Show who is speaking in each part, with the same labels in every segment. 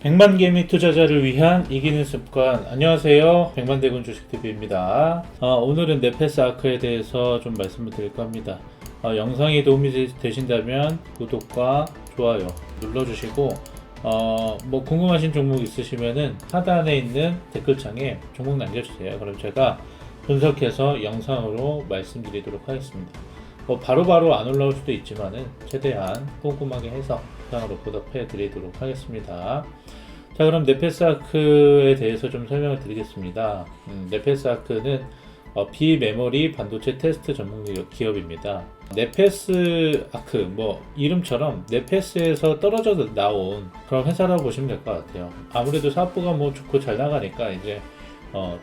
Speaker 1: 백만 개미 투자자를 위한 이기는 습관. 안녕하세요, 백만대군 주식TV입니다. 오늘은 네페스 아크에 대해서 좀 말씀을 드릴까 합니다. 영상이 도움이 되신다면 구독과 좋아요 눌러주시고 뭐 궁금하신 종목 있으시면은 하단에 있는 댓글창에 종목 남겨주세요. 그럼 제가 분석해서 영상으로 말씀드리도록 하겠습니다. 바로바로 안 올라올 수도 있지만은 최대한 꼼꼼하게 해서 영상으로 보답해 드리도록 하겠습니다. 자, 그럼 네페스 아크에 대해서 좀 설명을 드리겠습니다. 네페스 아크는 비메모리 반도체 테스트 전문 기업입니다. 네페스 아크, 이름처럼 네페스에서 떨어져 나온 그런 회사라고 보시면 될 것 같아요. 아무래도 사업부가 좋고 잘 나가니까 이제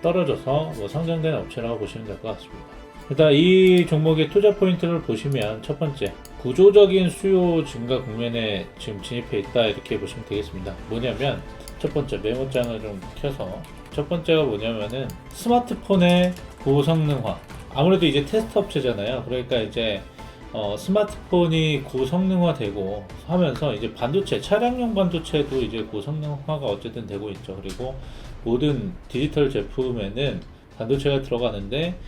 Speaker 1: 떨어져서 상장된 업체라고 보시면 될 것 같습니다. 일단 이 종목의 투자 포인트를 보시면 첫 번째, 구조적인 수요 증가 국면에 지금 진입해 있다, 이렇게 보시면 되겠습니다. 뭐냐면 첫 번째, 메모장을 좀 켜서 첫 번째가 뭐냐면은 스마트폰의 고성능화. 아무래도 이제 테스트 업체잖아요. 그러니까 이제 스마트폰이 고성능화되고 하면서 이제 반도체, 차량용 반도체도 이제 고성능화가 어쨌든 되고 있죠. 그리고 모든 디지털 제품에는 반도체가 들어가는데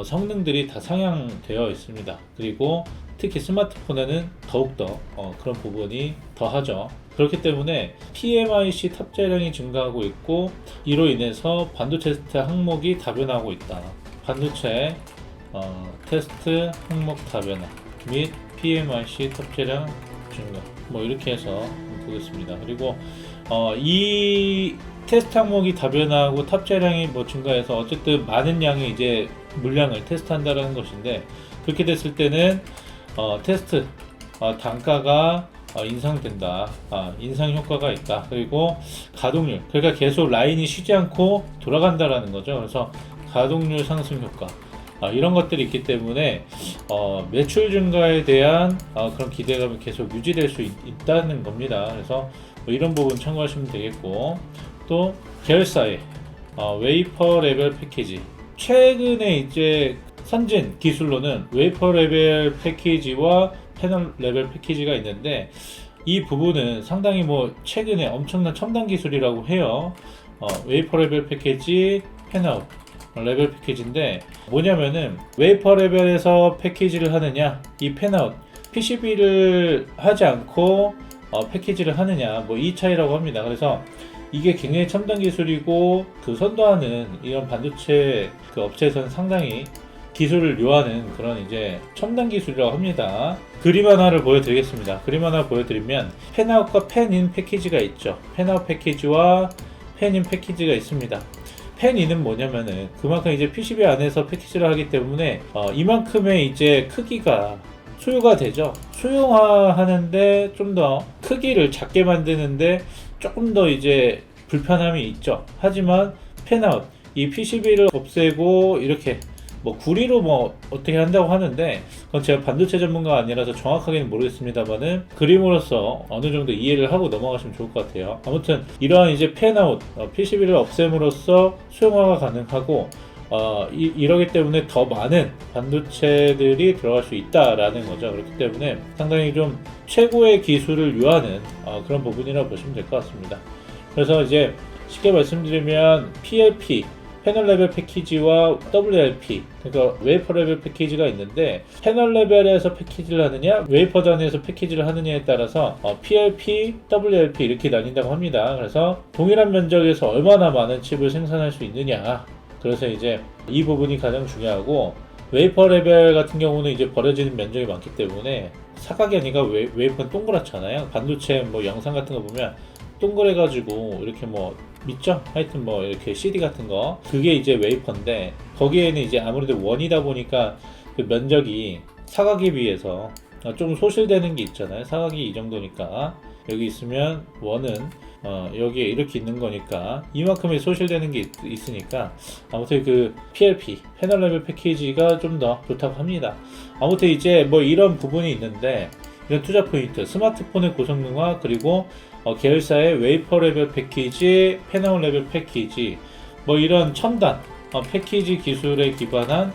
Speaker 1: 성능들이 다 상향되어 있습니다. 그리고 특히 스마트폰에는 더욱더 그런 부분이 더하죠. 그렇기 때문에 PMIC 탑재량이 증가하고 있고, 이로 인해서 반도체 테스트 항목이 다변화하고 있다. 반도체 테스트 항목 다변화 및 PMIC 탑재량 증가, 이렇게 해서 보겠습니다. 그리고 이 테스트 항목이 다변화하고 탑재량이 증가해서 어쨌든 많은 양의 이제 물량을 테스트한다라는 것인데, 그렇게 됐을 때는 테스트 단가가 인상된다, 인상 효과가 있다. 그리고 가동률, 그러니까 계속 라인이 쉬지 않고 돌아간다라는 거죠. 그래서 가동률 상승 효과, 이런 것들이 있기 때문에 매출 증가에 대한 그런 기대감이 계속 유지될 수 있다는 겁니다. 그래서 이런 부분 참고하시면 되겠고, 또 계열사의 웨이퍼 레벨 패키지, 최근에 이제 선진 기술로는 웨이퍼 레벨 패키지와 패널 레벨 패키지가 있는데, 이 부분은 상당히 최근에 엄청난 첨단 기술이라고 해요. 웨이퍼 레벨 패키지, 패널 레벨 패키지인데, 뭐냐면은 웨이퍼 레벨에서 패키지를 하느냐, 이 패널 PCB를 하지 않고 패키지를 하느냐, 이 차이라고 합니다. 그래서 이게 굉장히 첨단 기술이고, 그 선도하는 이런 반도체 그 업체에서는 상당히 기술을 요하는 그런 이제 첨단 기술이라고 합니다. 그림 하나를 보여드리겠습니다. 그림 하나 보여드리면 펜아웃과 펜인 패키지가 있죠. 펜아웃 패키지와 펜인 패키지가 있습니다. 펜인은 뭐냐면은 그만큼 이제 PCB 안에서 패키지를 하기 때문에 이만큼의 이제 크기가 소요가 되죠. 소형화하는데 좀 더 크기를 작게 만드는데 조금 더 이제 불편함이 있죠. 하지만 펜아웃, 이 PCB를 없애고 이렇게 구리로 어떻게 한다고 하는데, 그건 제가 반도체 전문가가 아니라서 정확하게는 모르겠습니다만은 그림으로써 어느 정도 이해를 하고 넘어가시면 좋을 것 같아요. 아무튼 이러한 이제 펜아웃, PCB를 없앰으로써 수용화가 가능하고, 이러기 때문에 더 많은 반도체들이 들어갈 수 있다라는 거죠. 그렇기 때문에 상당히 좀 최고의 기술을 요하는 그런 부분이라고 보시면 될 것 같습니다. 그래서 이제 쉽게 말씀드리면 PLP, 패널 레벨 패키지와 WLP, 그러니까 웨이퍼 레벨 패키지가 있는데, 패널 레벨에서 패키지를 하느냐, 웨이퍼 단위에서 패키지를 하느냐에 따라서 PLP, WLP 이렇게 나뉜다고 합니다. 그래서 동일한 면적에서 얼마나 많은 칩을 생산할 수 있느냐, 그래서 이제 이 부분이 가장 중요하고, 웨이퍼 레벨 같은 경우는 이제 버려지는 면적이 많기 때문에, 사각이 아니라 웨이퍼는 동그랗잖아요. 반도체 영상 같은 거 보면 동그래가지고 이렇게 믿죠? 하여튼 이렇게 CD 같은 거, 그게 이제 웨이퍼인데, 거기에는 이제 아무래도 원이다 보니까 그 면적이 사각에 비해서 좀 소실되는 게 있잖아요. 사각이 이 정도니까, 여기 있으면 원은 여기에 이렇게 있는 거니까 이만큼의 소실되는 게 있으니까, 아무튼 그 PLP, 패널 레벨 패키지가 좀 더 좋다고 합니다. 아무튼 이제 이런 부분이 있는데, 이런 투자 포인트, 스마트폰의 고성능화, 그리고 계열사의 웨이퍼 레벨 패키지, 패널 레벨 패키지, 이런 첨단 패키지 기술에 기반한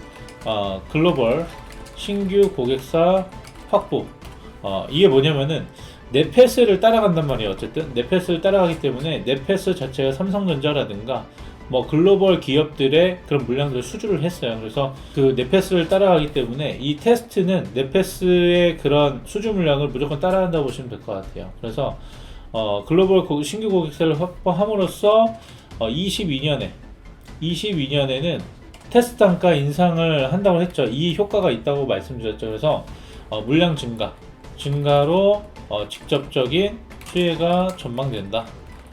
Speaker 1: 글로벌 신규 고객사 확보. 이게 뭐냐면은 넷패스를 따라간단 말이에요. 어쨌든 넷패스를 따라가기 때문에 넷패스 자체가 삼성전자라든가 뭐 글로벌 기업들의 그런 물량들을 수주를 했어요. 그래서 그 넷패스를 따라가기 때문에 이 테스트는 넷패스의 그런 수주 물량을 무조건 따라간다고 보시면 될 것 같아요. 그래서 글로벌 신규 고객사를 확보함으로써 22년에는 테스트 단가 인상을 한다고 했죠. 이 효과가 있다고 말씀드렸죠. 그래서 물량 증가로 직접적인 수혜가 전망된다.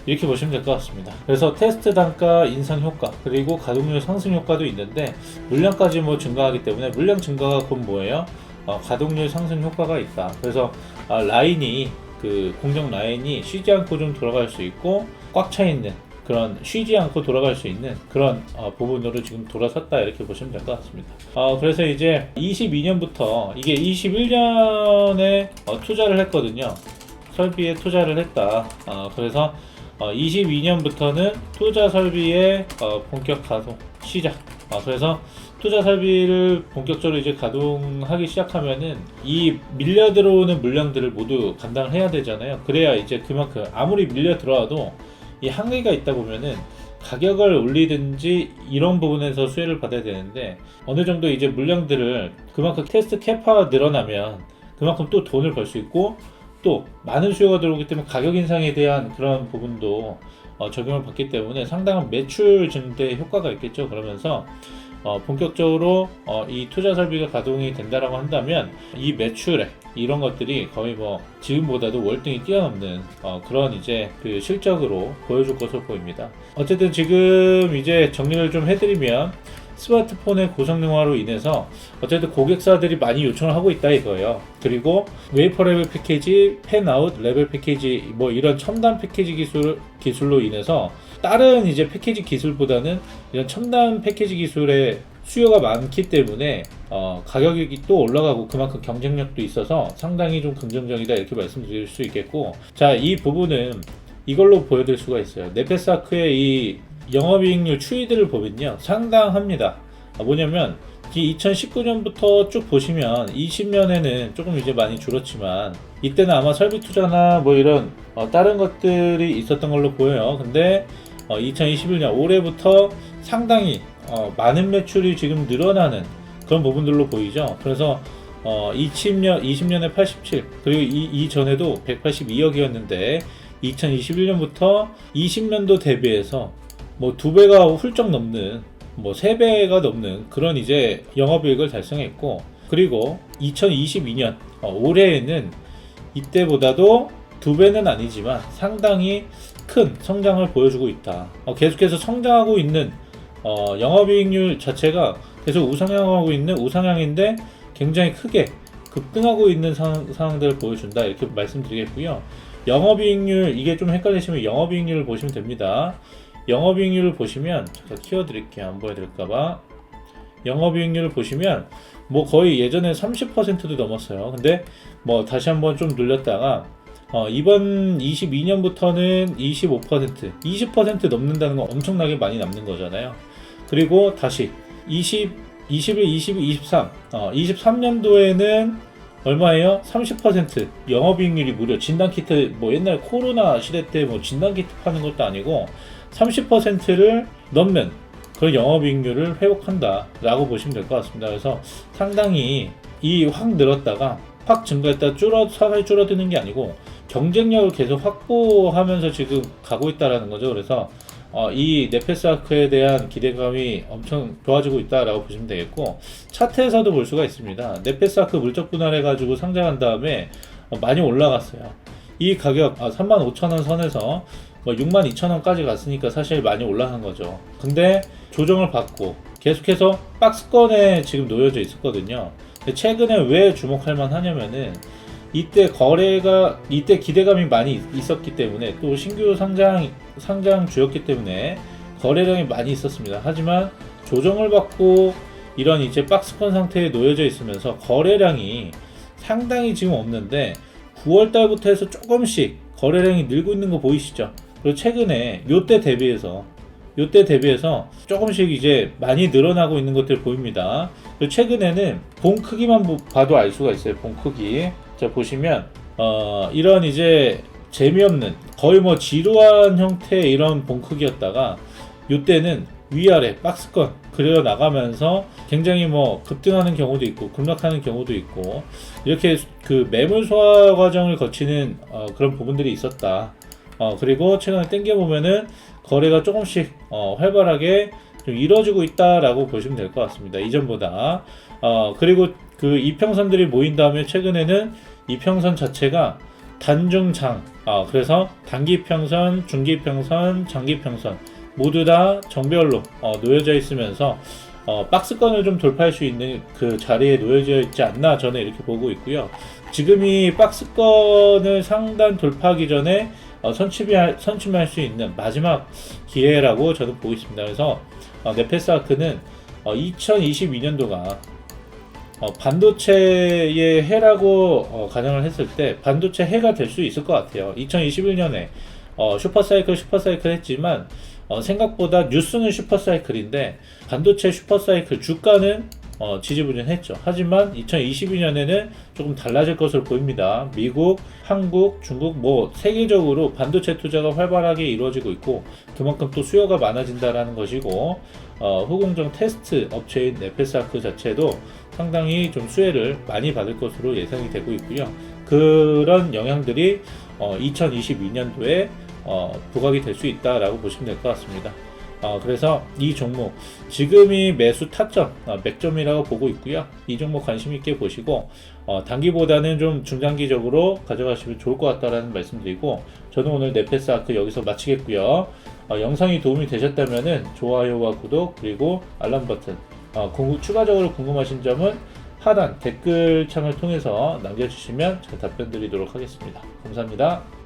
Speaker 1: 이렇게 보시면 될 것 같습니다. 그래서 테스트 단가 인상 효과 그리고 가동률 상승 효과도 있는데 물량까지 뭐 증가하기 때문에 물량 증가가 곧 뭐예요? 가동률 상승 효과가 있다. 그래서 라인이 그 공정 라인이 쉬지 않고 좀 돌아갈 수 있고 꽉 차 있는 그런 쉬지 않고 돌아갈 수 있는 그런 부분으로 지금 돌아섰다 이렇게 보시면 될 것 같습니다. 그래서 이제 22년부터 이게 21년에 투자를 했거든요. 설비에 투자를 했다. 그래서 22년부터는 투자 설비의 본격 가동 시작. 그래서 투자 설비를 본격적으로 이제 가동하기 시작하면은 이 밀려 들어오는 물량들을 모두 감당을 해야 되잖아요. 그래야 이제 그만큼 아무리 밀려 들어와도 이 한계가 있다 보면은 가격을 올리든지 이런 부분에서 수혜를 받아야 되는데 어느 정도 이제 물량들을 그만큼 테스트 캐파가 늘어나면 그만큼 또 돈을 벌 수 있고 또 많은 수요가 들어오기 때문에 가격 인상에 대한 그런 부분도 적용을 받기 때문에 상당한 매출 증대 효과가 있겠죠. 그러면서 본격적으로 이 투자 설비가 가동이 된다라고 한다면 이 매출액 이런 것들이 거의 뭐 지금보다도 월등히 뛰어넘는 그런 이제 그 실적으로 보여줄 것으로 보입니다. 어쨌든 지금 이제 정리를 좀 해드리면 스마트폰의 고성능화로 인해서 어쨌든 고객사들이 많이 요청을 하고 있다 이거예요. 그리고 웨이퍼 레벨 패키지, 팬아웃 레벨 패키지 뭐 이런 첨단 패키지 기술로 인해서 다른 이제 패키지 기술보다는 이런 첨단 패키지 기술의 수요가 많기 때문에 가격이 또 올라가고 그만큼 경쟁력도 있어서 상당히 좀 긍정적이다 이렇게 말씀드릴 수 있겠고, 자, 이 부분은 이걸로 보여드릴 수가 있어요. 넷패스아크의 이 영업이익률 추이들을 보면요 상당합니다. 뭐냐면 2019년부터 쭉 보시면 20년에는 조금 이제 많이 줄었지만 이때는 아마 설비 투자나 뭐 이런 다른 것들이 있었던 걸로 보여요. 근데 2021년 올해부터 상당히 많은 매출이 지금 늘어나는 그런 부분들로 보이죠. 그래서 20년에 87 그리고 이전에도 182억이었는데 2021년부터 20년도 대비해서 뭐 2배가 훌쩍 넘는 뭐 3배가 넘는 그런 이제 영업이익을 달성했고, 그리고 2022년 올해에는 이때보다도 2배는 아니지만 상당히 큰 성장을 보여주고 있다. 계속해서 성장하고 있는 영업이익률 자체가 계속 우상향하고 있는 우상향인데 굉장히 크게 급등하고 있는 상황들을 보여준다 이렇게 말씀드리겠고요. 영업이익률 이게 좀 헷갈리시면 영업이익률을 보시면 됩니다. 영업이익률을 보시면 제가 키워드릴게요. 안 보여드릴까봐. 영업이익률을 보시면 뭐 거의 예전에 30%도 넘었어요. 근데 뭐 다시 한번 좀 늘렸다가 이번 22년부터는 25%, 20% 넘는다는 건 엄청나게 많이 남는 거잖아요. 그리고 다시 21, 22, 23, 23년도에는 얼마예요? 30% 영업이익률이 무려 진단키트 뭐 옛날 코로나 시대 때 뭐 진단키트 파는 것도 아니고 30%를 넘는 그런 영업이익률을 회복한다 라고 보시면 될 것 같습니다. 그래서 상당히 이 확 늘었다가 확 증가했다 사람이 줄어드는 게 아니고 경쟁력을 계속 확보하면서 지금 가고 있다라는 거죠. 그래서 이 넷패스아크에 대한 기대감이 엄청 좋아지고 있다라고 보시면 되겠고, 차트에서도 볼 수가 있습니다. 넷패스아크 물적 분할해 가지고 상장한 다음에 많이 올라갔어요. 이 가격 35,000원 선에서 뭐 62,000원까지 갔으니까 사실 많이 올라간 거죠. 근데 조정을 받고 계속해서 박스권에 지금 놓여져 있었거든요. 근데 최근에 왜 주목할 만하냐면은 이때 기대감이 많이 있었기 때문에, 또 신규 상장 주였기 때문에 거래량이 많이 있었습니다. 하지만 조정을 받고 이런 이제 박스권 상태에 놓여져 있으면서 거래량이 상당히 지금 없는데 9월 달부터 해서 조금씩 거래량이 늘고 있는 거 보이시죠? 그리고 최근에 요때 대비해서 조금씩 이제 많이 늘어나고 있는 것들 보입니다. 그리고 최근에는 본 크기만 봐도 알 수가 있어요. 본 크기. 자, 보시면 이런 이제 재미없는 거의 뭐 지루한 형태의 이런 봉 크기였다가 이때는 위아래 박스권 그려 나가면서 굉장히 뭐 급등하는 경우도 있고 급락하는 경우도 있고 이렇게 그 매물 소화 과정을 거치는 그런 부분들이 있었다. 그리고 최근에 땡겨 보면은 거래가 조금씩 활발하게 좀 이루어지고 있다라고 보시면 될 것 같습니다. 이전보다. 그리고 그 이평선들이 모인 다음에 최근에는 이평선 자체가 단중장, 그래서 단기평선, 중기평선, 장기평선 모두 다 정배열로 놓여져 있으면서 박스권을 좀 돌파할 수 있는 그 자리에 놓여져 있지 않나 저는 이렇게 보고 있고요. 지금이 박스권을 상단 돌파하기 전에 선취할 수 있는 마지막 기회라고 저는 보고 있습니다. 그래서 네페스아크는 2022년도가 반도체의 해라고 가정을 했을 때 반도체 해가 될 수 있을 것 같아요. 2021년에 슈퍼사이클 했지만 생각보다 뉴스는 슈퍼사이클인데 반도체 슈퍼사이클 주가는 지지부진했죠. 하지만 2022년에는 조금 달라질 것으로 보입니다. 미국, 한국, 중국 뭐 세계적으로 반도체 투자가 활발하게 이루어지고 있고 그만큼 또 수요가 많아진다라는 것이고 후공정 테스트 업체인 네페스아크 자체도 상당히 좀 수혜를 많이 받을 것으로 예상이 되고 있고요. 그런 영향들이 2022년도에 부각이 될 수 있다라고 보시면 될 것 같습니다. 그래서 이 종목 지금이 매수 타점, 맥점이라고 보고 있고요. 이 종목 관심 있게 보시고 단기보다는 좀 중장기적으로 가져가시면 좋을 것 같다라는 말씀드리고 저는 오늘 네페스아크 여기서 마치겠고요. 영상이 도움이 되셨다면은 좋아요와 구독 그리고 알람 버튼 추가적으로 궁금하신 점은 하단 댓글창을 통해서 남겨주시면 제가 답변 드리도록 하겠습니다. 감사합니다.